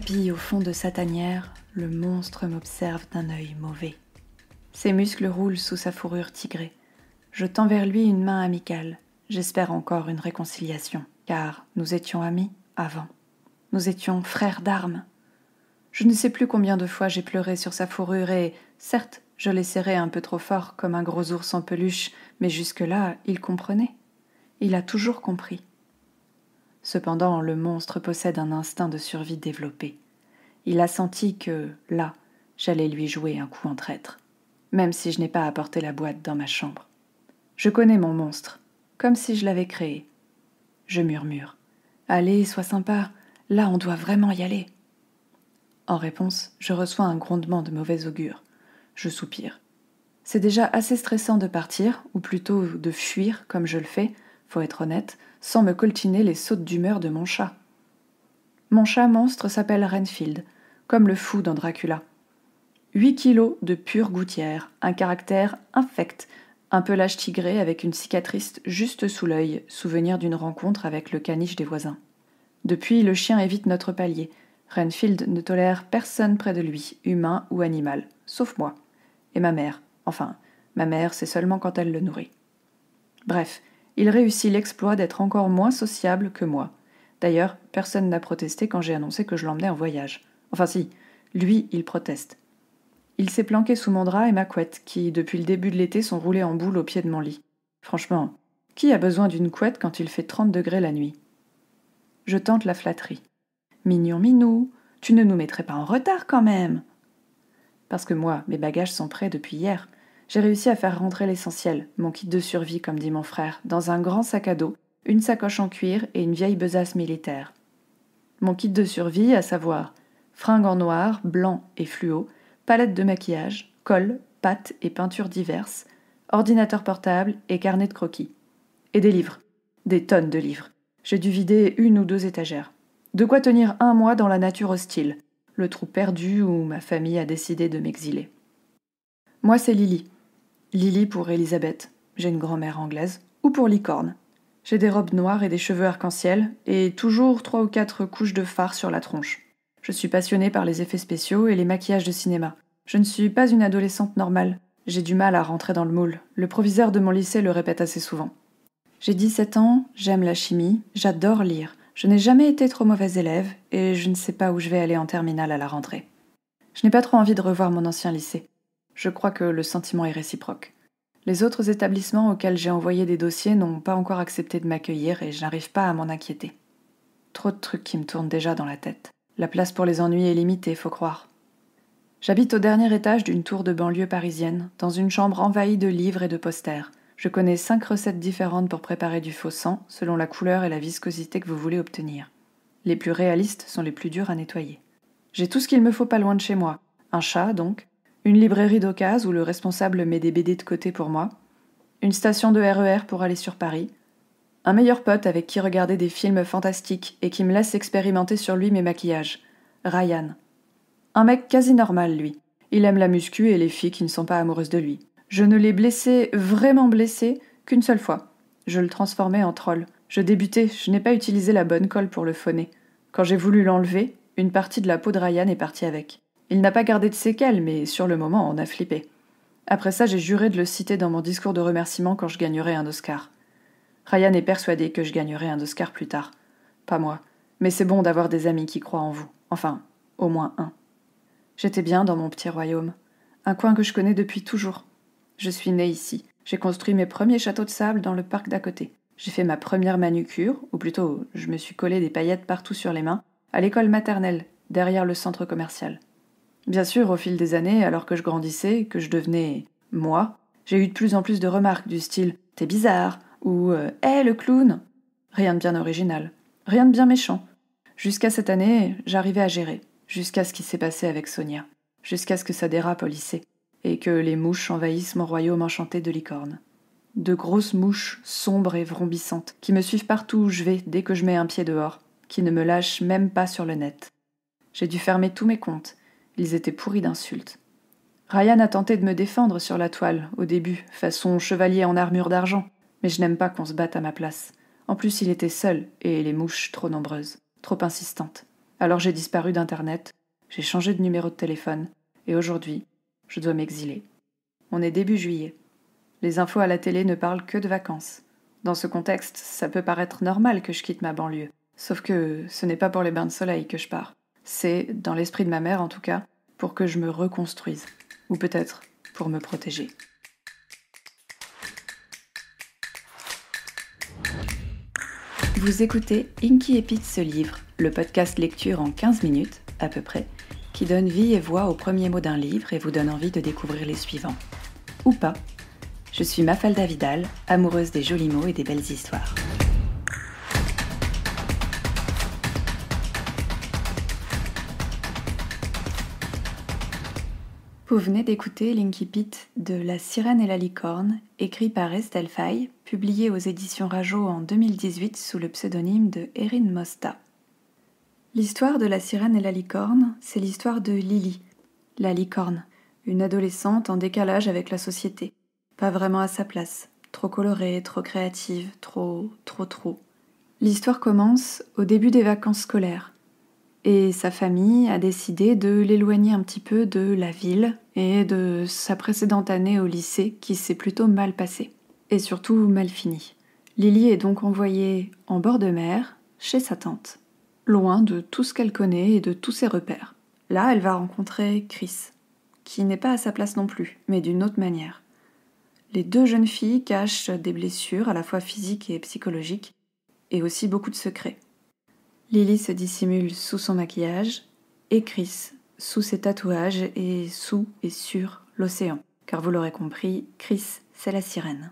Accroupi au fond de sa tanière, le monstre m'observe d'un œil mauvais. Ses muscles roulent sous sa fourrure tigrée. Je tends vers lui une main amicale. J'espère encore une réconciliation, car nous étions amis avant. Nous étions frères d'armes. Je ne sais plus combien de fois j'ai pleuré sur sa fourrure et, certes, je l'ai serré un peu trop fort comme un gros ours en peluche, mais jusque-là, il comprenait. Il a toujours compris. Cependant, le monstre possède un instinct de survie développé. Il a senti que, là, j'allais lui jouer un coup en traître, même si je n'ai pas apporté la boîte dans ma chambre. Je connais mon monstre, comme si je l'avais créé. Je murmure. « Allez, sois sympa, là on doit vraiment y aller. » En réponse, je reçois un grondement de mauvais augure. Je soupire. C'est déjà assez stressant de partir, ou plutôt de fuir, comme je le fais, faut être honnête, sans me coltiner les sautes d'humeur de mon chat. Mon chat monstre s'appelle Renfield, comme le fou dans Dracula. 8 kilos de pure gouttière, un caractère infect, un pelage tigré avec une cicatrice juste sous l'œil, souvenir d'une rencontre avec le caniche des voisins. Depuis, le chien évite notre palier. Renfield ne tolère personne près de lui, humain ou animal, sauf moi. Et ma mère. Enfin, ma mère, c'est seulement quand elle le nourrit. Bref, il réussit l'exploit d'être encore moins sociable que moi. D'ailleurs, personne n'a protesté quand j'ai annoncé que je l'emmenais en voyage. Enfin si, lui, il proteste. Il s'est planqué sous mon drap et ma couette, qui, depuis le début de l'été, sont roulées en boule au pied de mon lit. Franchement, qui a besoin d'une couette quand il fait 30 degrés la nuit ? Je tente la flatterie. « Mignon minou, tu ne nous mettrais pas en retard quand même !» Parce que moi, mes bagages sont prêts depuis hier. J'ai réussi à faire rentrer l'essentiel, mon kit de survie, comme dit mon frère, dans un grand sac à dos, une sacoche en cuir et une vieille besace militaire. Mon kit de survie, à savoir fringues en noir, blanc et fluo, palette de maquillage, colle, pâte et peintures diverses, ordinateur portable et carnet de croquis. Et des livres. Des tonnes de livres. J'ai dû vider 1 ou 2 étagères. De quoi tenir 1 mois dans la nature hostile, le trou perdu où ma famille a décidé de m'exiler. Moi, c'est Lily. Lily pour Elisabeth, j'ai une grand-mère anglaise, ou pour Licorne. J'ai des robes noires et des cheveux arc-en-ciel, et toujours 3 ou 4 couches de fard sur la tronche. Je suis passionnée par les effets spéciaux et les maquillages de cinéma. Je ne suis pas une adolescente normale. J'ai du mal à rentrer dans le moule. Le proviseur de mon lycée le répète assez souvent. J'ai 17 ans, j'aime la chimie, j'adore lire. Je n'ai jamais été trop mauvaise élève, et je ne sais pas où je vais aller en terminale à la rentrée. Je n'ai pas trop envie de revoir mon ancien lycée. Je crois que le sentiment est réciproque. Les autres établissements auxquels j'ai envoyé des dossiers n'ont pas encore accepté de m'accueillir et je n'arrive pas à m'en inquiéter. Trop de trucs qui me tournent déjà dans la tête. La place pour les ennuis est limitée, faut croire. J'habite au dernier étage d'une tour de banlieue parisienne, dans une chambre envahie de livres et de posters. Je connais 5 recettes différentes pour préparer du faux sang, selon la couleur et la viscosité que vous voulez obtenir. Les plus réalistes sont les plus durs à nettoyer. J'ai tout ce qu'il me faut pas loin de chez moi. Un chat, donc. Une librairie d'occasion où le responsable met des BD de côté pour moi. Une station de RER pour aller sur Paris. Un meilleur pote avec qui regarder des films fantastiques et qui me laisse expérimenter sur lui mes maquillages. Ryan. Un mec quasi normal, lui. Il aime la muscu et les filles qui ne sont pas amoureuses de lui. Je ne l'ai blessé, vraiment blessé, qu'une seule fois. Je le transformais en troll. Je débutais, je n'ai pas utilisé la bonne colle pour le phoner. Quand j'ai voulu l'enlever, une partie de la peau de Ryan est partie avec. Il n'a pas gardé de séquelles, mais sur le moment, on a flippé. Après ça, j'ai juré de le citer dans mon discours de remerciement quand je gagnerai un Oscar. Ryan est persuadé que je gagnerai un Oscar plus tard. Pas moi. Mais c'est bon d'avoir des amis qui croient en vous. Enfin, au moins un. J'étais bien dans mon petit royaume. Un coin que je connais depuis toujours. Je suis née ici. J'ai construit mes premiers châteaux de sable dans le parc d'à côté. J'ai fait ma première manucure, ou plutôt, je me suis collé des paillettes partout sur les mains, à l'école maternelle, derrière le centre commercial. Bien sûr, au fil des années, alors que je grandissais, que je devenais moi, j'ai eu de plus en plus de remarques du style « T'es bizarre » ou « Hé, le clown !» Rien de bien original, rien de bien méchant. Jusqu'à cette année, j'arrivais à gérer, jusqu'à ce qui s'est passé avec Sonia, jusqu'à ce que ça dérape au lycée, et que les mouches envahissent mon royaume enchanté de licorne. De grosses mouches sombres et vrombissantes, qui me suivent partout où je vais dès que je mets un pied dehors, qui ne me lâchent même pas sur le net. J'ai dû fermer tous mes comptes. Ils étaient pourris d'insultes. Ryan a tenté de me défendre sur la toile, au début, façon chevalier en armure d'argent, mais je n'aime pas qu'on se batte à ma place. En plus, il était seul, et les mouches trop nombreuses, trop insistantes. Alors j'ai disparu d'Internet, j'ai changé de numéro de téléphone, et aujourd'hui, je dois m'exiler. On est début juillet. Les infos à la télé ne parlent que de vacances. Dans ce contexte, ça peut paraître normal que je quitte ma banlieue. Sauf que ce n'est pas pour les bains de soleil que je pars. C'est, dans l'esprit de ma mère en tout cas, pour que je me reconstruise. Ou peut-être pour me protéger. Vous écoutez Inky Épite se livre, le podcast lecture en 15 minutes, à peu près, qui donne vie et voix aux premiers mots d'un livre et vous donne envie de découvrir les suivants. Ou pas. Je suis Mafalda Vidal, amoureuse des jolis mots et des belles histoires. Vous venez d'écouter l'Inkipit de La Sirène et la Licorne, écrit par Estelle Faye, publié aux éditions Rajo en 2018 sous le pseudonyme de Erin Mosta. L'histoire de La Sirène et la Licorne, c'est l'histoire de Lily, la licorne, une adolescente en décalage avec la société, pas vraiment à sa place, trop colorée, trop créative, trop. L'histoire commence au début des vacances scolaires. Et sa famille a décidé de l'éloigner un petit peu de la ville et de sa précédente année au lycée qui s'est plutôt mal passée. Et surtout mal finie. Lily est donc envoyée en bord de mer, chez sa tante, loin de tout ce qu'elle connaît et de tous ses repères. Là, elle va rencontrer Chris, qui n'est pas à sa place non plus, mais d'une autre manière. Les deux jeunes filles cachent des blessures à la fois physiques et psychologiques, et aussi beaucoup de secrets. Lily se dissimule sous son maquillage, et Chris sous ses tatouages et sous et sur l'océan. Car vous l'aurez compris, Chris, c'est la sirène.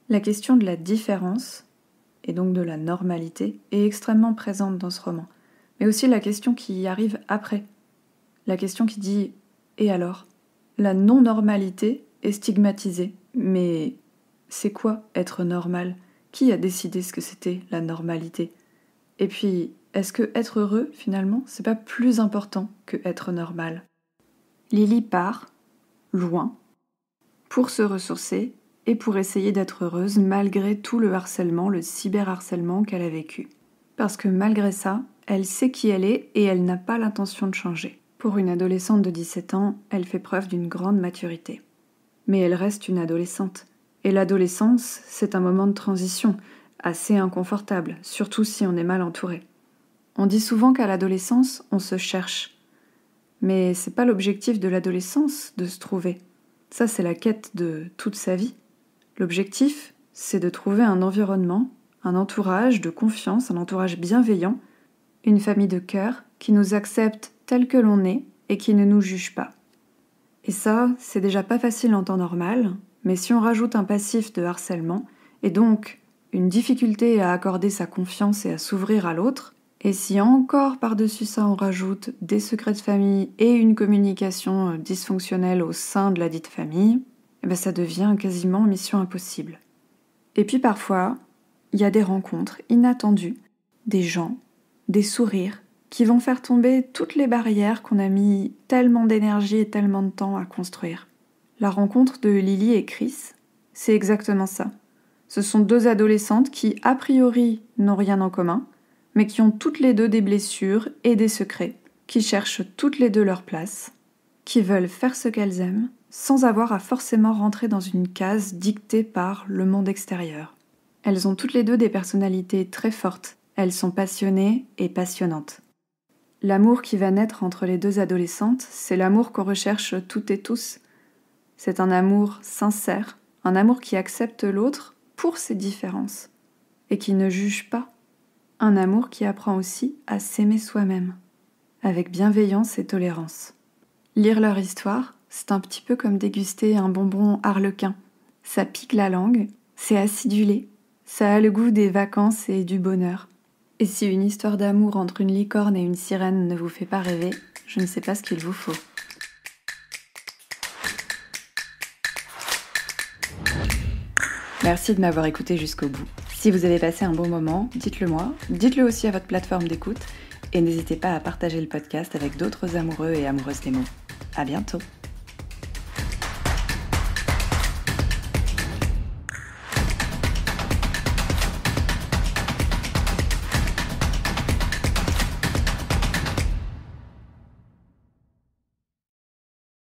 La question de la différence, et donc de la normalité, est extrêmement présente dans ce roman. Mais aussi la question qui arrive après. La question qui dit « et alors ?» La non-normalité est stigmatisée. Mais c'est quoi être normal ? Qui a décidé ce que c'était la normalité ? Et puis, est-ce que être heureux, finalement, c'est pas plus important que être normal ? Lily part, loin, pour se ressourcer et pour essayer d'être heureuse malgré tout le harcèlement, le cyberharcèlement qu'elle a vécu. Parce que malgré ça, elle sait qui elle est et elle n'a pas l'intention de changer. Pour une adolescente de 17 ans, elle fait preuve d'une grande maturité. Mais elle reste une adolescente. Et l'adolescence, c'est un moment de transition, assez inconfortable, surtout si on est mal entouré. On dit souvent qu'à l'adolescence, on se cherche. Mais c'est pas l'objectif de l'adolescence de se trouver. Ça, c'est la quête de toute sa vie. L'objectif, c'est de trouver un environnement, un entourage de confiance, un entourage bienveillant, une famille de cœur qui nous accepte tel que l'on est et qui ne nous juge pas. Et ça, c'est déjà pas facile en temps normal, mais si on rajoute un passif de harcèlement, et donc une difficulté à accorder sa confiance et à s'ouvrir à l'autre, et si encore par-dessus ça on rajoute des secrets de famille et une communication dysfonctionnelle au sein de la dite famille, ça devient quasiment mission impossible. Et puis parfois, il y a des rencontres inattendues, des gens, des sourires, qui vont faire tomber toutes les barrières qu'on a mis tellement d'énergie et tellement de temps à construire. La rencontre de Lily et Chris, c'est exactement ça. Ce sont deux adolescentes qui, a priori, n'ont rien en commun, mais qui ont toutes les deux des blessures et des secrets, qui cherchent toutes les deux leur place, qui veulent faire ce qu'elles aiment, sans avoir à forcément rentrer dans une case dictée par le monde extérieur. Elles ont toutes les deux des personnalités très fortes, elles sont passionnées et passionnantes. L'amour qui va naître entre les deux adolescentes, c'est l'amour qu'on recherche toutes et tous. C'est un amour sincère, un amour qui accepte l'autre pour ses différences et qui ne juge pas. Un amour qui apprend aussi à s'aimer soi-même, avec bienveillance et tolérance. Lire leur histoire, c'est un petit peu comme déguster un bonbon harlequin. Ça pique la langue, c'est acidulé, ça a le goût des vacances et du bonheur. Et si une histoire d'amour entre une licorne et une sirène ne vous fait pas rêver, je ne sais pas ce qu'il vous faut. Merci de m'avoir écouté jusqu'au bout. Si vous avez passé un bon moment, dites-le moi, dites-le aussi à votre plateforme d'écoute et n'hésitez pas à partager le podcast avec d'autres amoureux et amoureuses des mots. À bientôt.